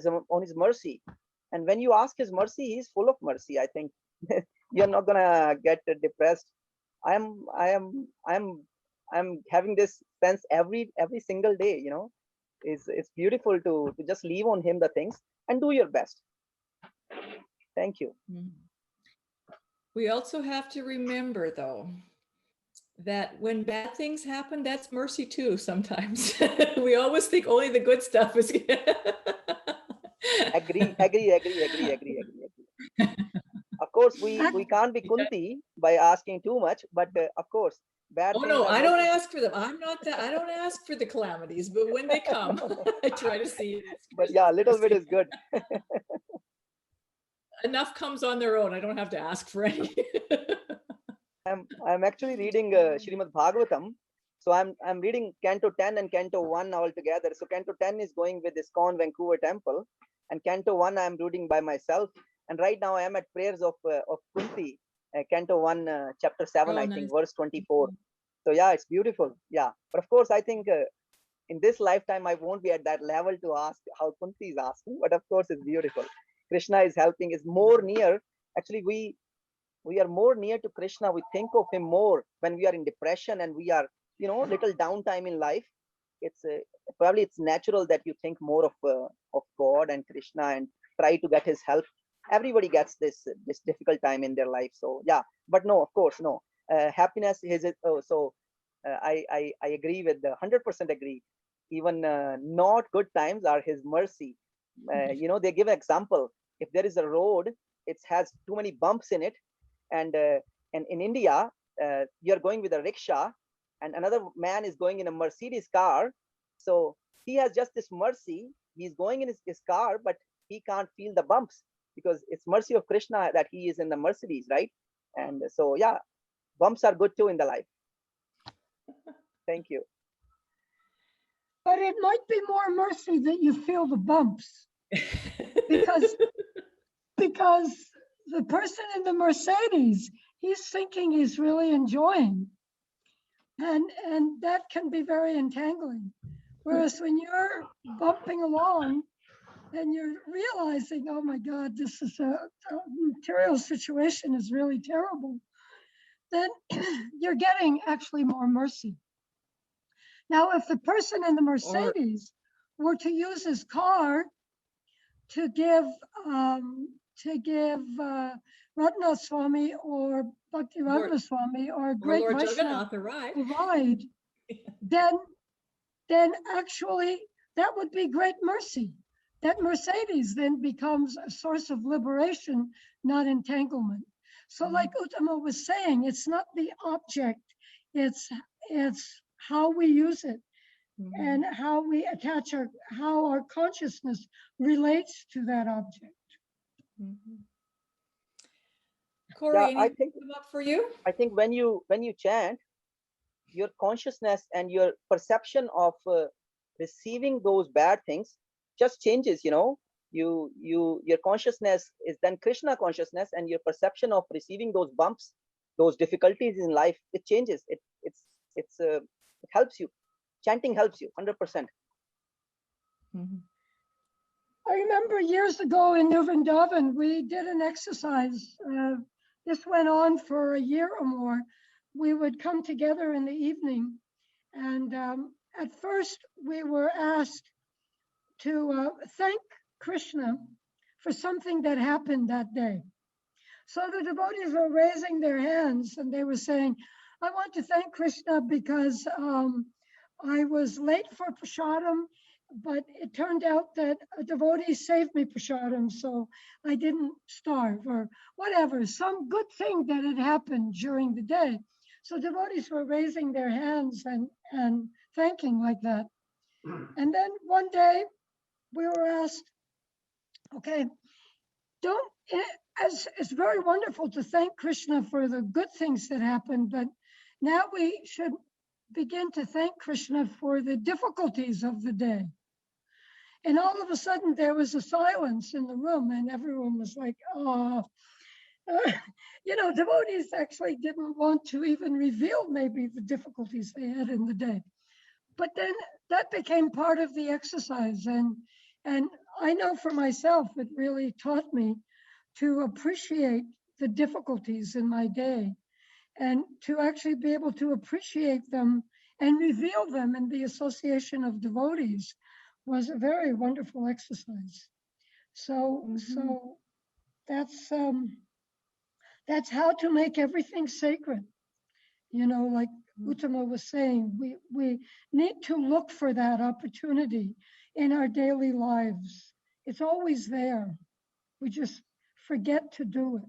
his mercy. And when you ask his mercy, he's full of mercy. I think you're not gonna get depressed. I'm having this sense every single day, you know. It's beautiful to just leave on him the things and do your best. Thank you. We also have to remember, though, that when bad things happen, that's mercy too sometimes. We always think only the good stuff is agree. Of course, we can't be Kunti by asking too much, but of course, bad oh things no, are I don't mercy. ask for them. I'm not that. I don't ask for the calamities, but when they come, I try to see it. But yeah, a little bit is good. Enough comes on their own. I don't have to ask for any. I'm actually reading Srimad Bhagavatam. So I'm reading Canto 10 and Canto 1 all together. So Canto 10 is going with ISKCON Vancouver Temple, and Canto 1 I'm reading by myself. And right now I am at prayers of Kunti, Canto 1, chapter 7, I think, verse 24. So yeah, it's beautiful. Yeah, but of course I think in this lifetime I won't be at that level to ask how Kunti is asking. But of course it's beautiful. Krishna is helping, is more near. Actually, we are more near to Krishna. We think of him more when we are in depression and we are, you know, little downtime in life. It's probably it's natural that you think more of God and Krishna and try to get his help. Everybody gets this difficult time in their life. So yeah, but no, of course, no. Happiness is it. Oh, so I agree with the 100% agree. Even not good times are his mercy. You know, they give an example. If there is a road, it has too many bumps in it, and in India, you're going with a rickshaw, and another man is going in a Mercedes car. So he has just this mercy. He's going in his car, but he can't feel the bumps because it's mercy of Krishna that he is in the Mercedes, right? And so yeah, bumps are good too in the life. Thank you. But it might be more mercy that you feel the bumps, because the person in the Mercedes, he's thinking he's really enjoying, and that can be very entangling. Whereas when you're bumping along and you're realizing, oh my God, this is a material situation is really terrible, then you're getting actually more mercy. Now, if the person in the Mercedes were to use his car to give Ratna Swami or Bhakti Ratna Swami or great Lord Vaishnava Jagannath, right? to ride, then actually that would be great mercy. That Mercedes then becomes a source of liberation, not entanglement. So like Uttama was saying, it's not the object, it's how we use it and how we attach how our consciousness relates to that object. Corey, Yeah, anything come up for you? I think when you chant, your consciousness and your perception of receiving those bad things just changes. Your consciousness is then Krishna consciousness, and your perception of receiving those bumps, those difficulties in life, it changes. It helps you. Chanting helps you 100%. I remember years ago in New Vrindavan, we did an exercise. This went on for a year or more. We would come together in the evening, and at first we were asked to thank Krishna for something that happened that day. So the devotees were raising their hands and they were saying, I want to thank Krishna because I was late for prasadam, but it turned out that a devotee saved me prasadam, so I didn't starve, or whatever, some good thing that had happened during the day. So devotees were raising their hands and thanking like that. And then one day we were asked, okay, it's very wonderful to thank Krishna for the good things that happened, but now we should begin to thank Krishna for the difficulties of the day. And all of a sudden there was a silence in the room and everyone was like, oh, devotees actually didn't want to even reveal maybe the difficulties they had in the day. But then that became part of the exercise. And I know for myself, it really taught me to appreciate the difficulties in my day and to actually be able to appreciate them and reveal them in the association of devotees was a very wonderful exercise. So that's how to make everything sacred. Like Uttama was saying, we need to look for that opportunity in our daily lives. It's always there. We just forget to do it.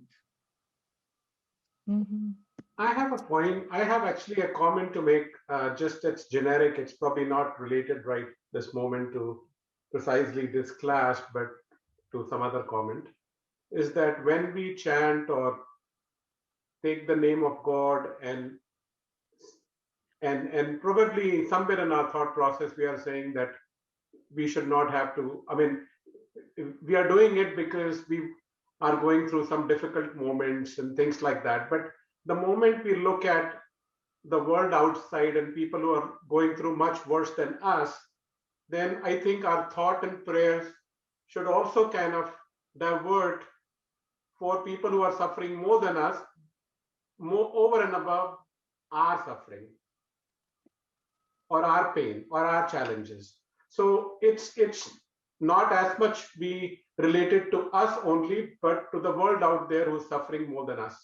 I have a point. I have actually a comment to make, just it's generic. It's probably not related right this moment to precisely this class, but to some other comment, is that when we chant or take the name of God and probably somewhere in our thought process, we are saying that we should not have to, we are doing it because we are going through some difficult moments and things like that. But the moment we look at the world outside and people who are going through much worse than us, then I think our thought and prayers should also kind of divert for people who are suffering more than us, more over and above our suffering or our pain or our challenges. So it's not as much be related to us only, but to the world out there who's suffering more than us.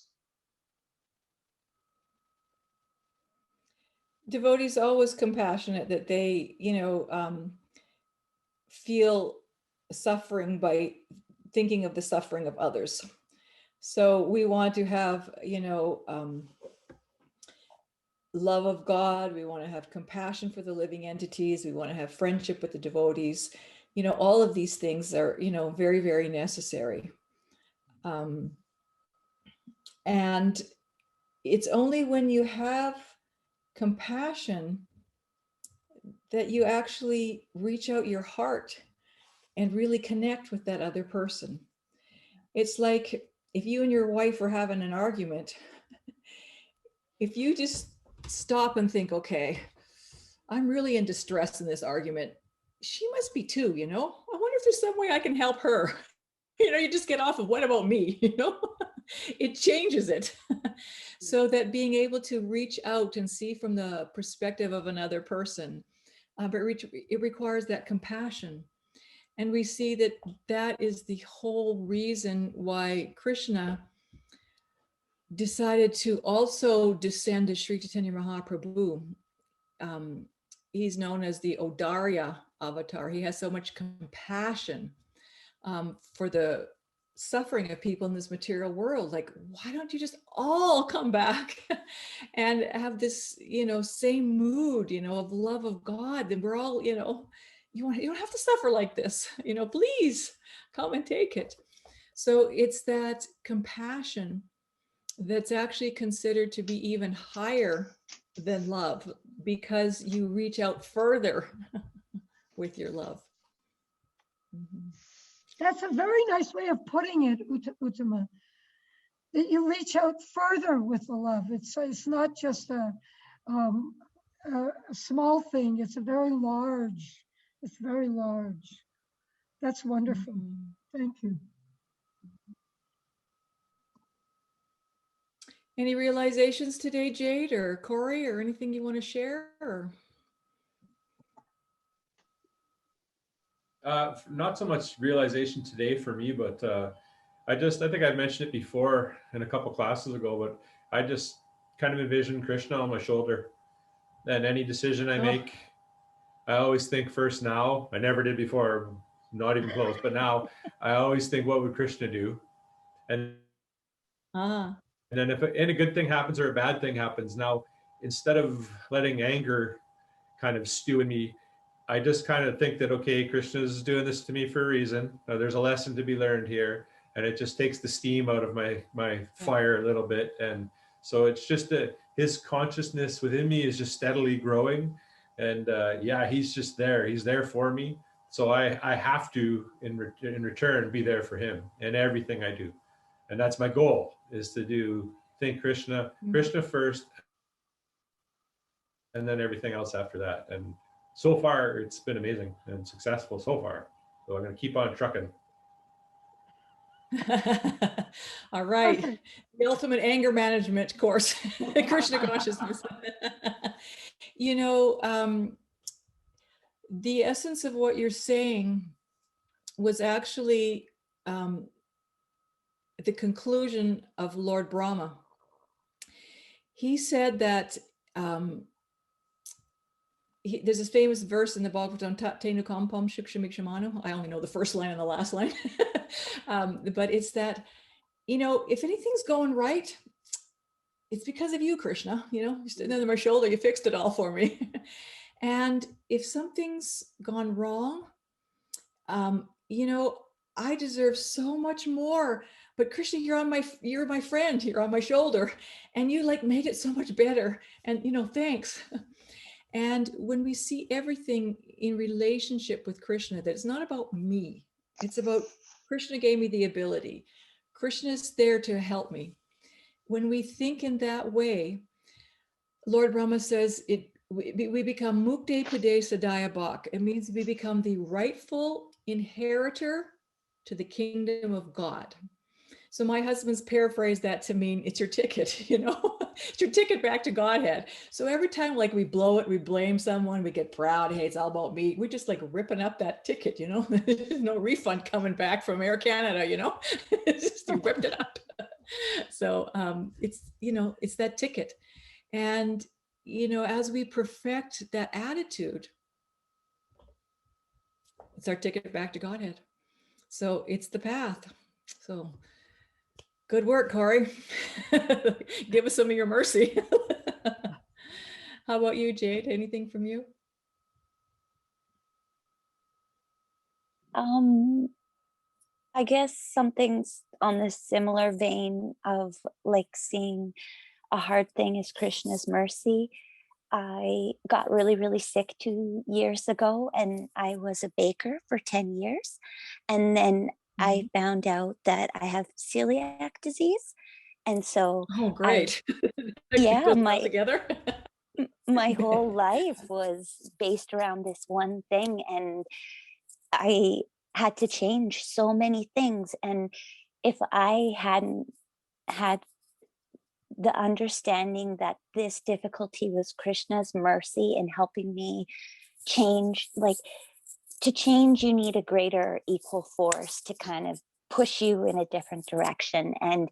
Devotees always compassionate that they, feel suffering by thinking of the suffering of others. So we want to have, love of God. We want to have compassion for the living entities. We want to have friendship with the devotees. All of these things are, very, very necessary. And it's only when you have compassion that you actually reach out your heart and really connect with that other person. It's like if you and your wife are having an argument, if you just stop and think, okay, I'm really in distress in this argument. She must be too, I wonder if there's some way I can help her. You just get off of what about me, it changes it. So that being able to reach out and see from the perspective of another person, but it requires that compassion. And we see that that is the whole reason why Krishna decided to also descend as Sri Chaitanya Mahaprabhu. He's known as the Audarya avatar. He has so much compassion for the suffering of people in this material world. Like, why don't you just all come back and have this, same mood, of love of God? Then we're all, you don't have to suffer like this, please come and take it. So it's that compassion that's actually considered to be even higher than love, because you reach out further with your love. Mhm. That's a very nice way of putting it, Uttama. That you reach out further with the love. It's not just a small thing. It's very large. It's very large. That's wonderful. Mhm. Thank you. Any realizations today, Jade or Corey, or anything you want to share? Or? Not so much realization today for me, but I think I mentioned it before in a couple classes ago, but I just kind of envision Krishna on my shoulder, and any decision I make, I always think first now. I never did before, not even close, but now I always think, what would Krishna do? And then if a good thing happens or a bad thing happens, now instead of letting anger kind of stew in me, I just kind of think that, okay, Krishna's doing this to me for a reason. There's a lesson to be learned here. And it just takes the steam out of my fire a little bit. And so it's just that his consciousness within me is just steadily growing. And yeah, he's just there. He's there for me. So I have to, in return, be there for him in everything I do. And that's my goal, is to think Krishna first, and then everything else after that. And so far, it's been amazing and successful so far. So I'm going to keep on trucking. All right. The ultimate anger management course, Krishna consciousness. You know, the essence of what you're saying was actually the conclusion of Lord Brahma. He said that there's this famous verse in the Bhagavatam, Tenu Kampam Shikshamikshamanu. I only know the first line and the last line. But it's that, you know, if anything's going right, it's because of you, Krishna. You know, you're sitting under my shoulder, you fixed it all for me. And if something's gone wrong, you know, I deserve so much more. But Krishna, you're my friend, you're on my shoulder, and you like made it so much better. And you know, thanks. And when we see everything in relationship with Krishna, that it's not about me, it's about Krishna gave me the ability. Krishna is there to help me. When we think in that way, Lord Brahma says we become mukte pade sadaya bhak. It means we become the rightful inheritor to the kingdom of God. So my husband's paraphrased that to mean it's your ticket, you know, it's your ticket back to Godhead. So every time like we blow it, we blame someone, we get proud, hey, it's all about me. We're just like ripping up that ticket, you know, there's no refund coming back from Air Canada, you know, it's just you ripped it up. So it's, you know, it's that ticket. And, you know, as we perfect that attitude, it's our ticket back to Godhead. So it's the path. So good work, Corey. Give us some of your mercy. How about you, Jade? Anything from you? I guess something's on this similar vein of like seeing a hard thing as Krishna's mercy. I got really, really sick 2 years ago, and I was a baker for 10 years. And then I found out that I have celiac disease. And so, oh, great. Yeah, my Yeah. whole life was based around this one thing. And I had to change so many things. And if I hadn't had the understanding that this difficulty was Krishna's mercy in helping me change, like to change, you need a greater equal force to kind of push you in a different direction. And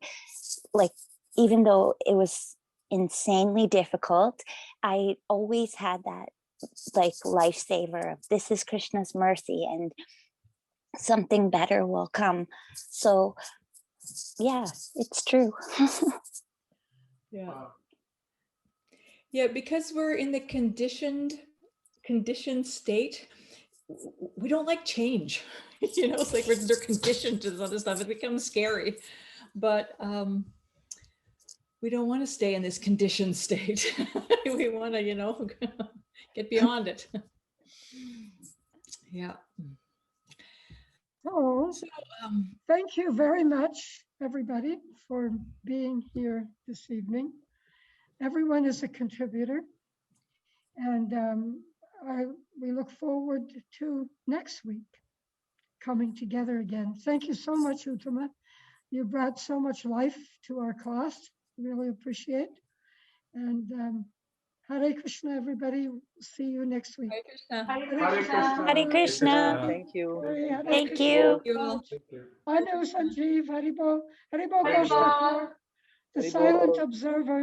like, even though it was insanely difficult, I always had that like lifesaver of this is Krishna's mercy and something better will come. So yeah, it's true. Yeah. Yeah, because we're in the conditioned state, we don't like change. You know, it's like they're conditioned to this other stuff. It becomes scary. But we don't want to stay in this conditioned state. We want to, get beyond it. Yeah. So So, thank you very much, everybody, for being here this evening. Everyone is a contributor, and we look forward to next week coming together again. Thank you so much, Uttama. You brought so much life to our class. Really appreciate. And Hare Krishna, everybody. See you next week. Hare Krishna. Hare Krishna. Hare Krishna. Thank you. Hare Thank Krishna. you. You all. Thank you. Anu Sanjeev, Haribo, Haribo Haribo. Goshtapur, the Haribo. silent observer.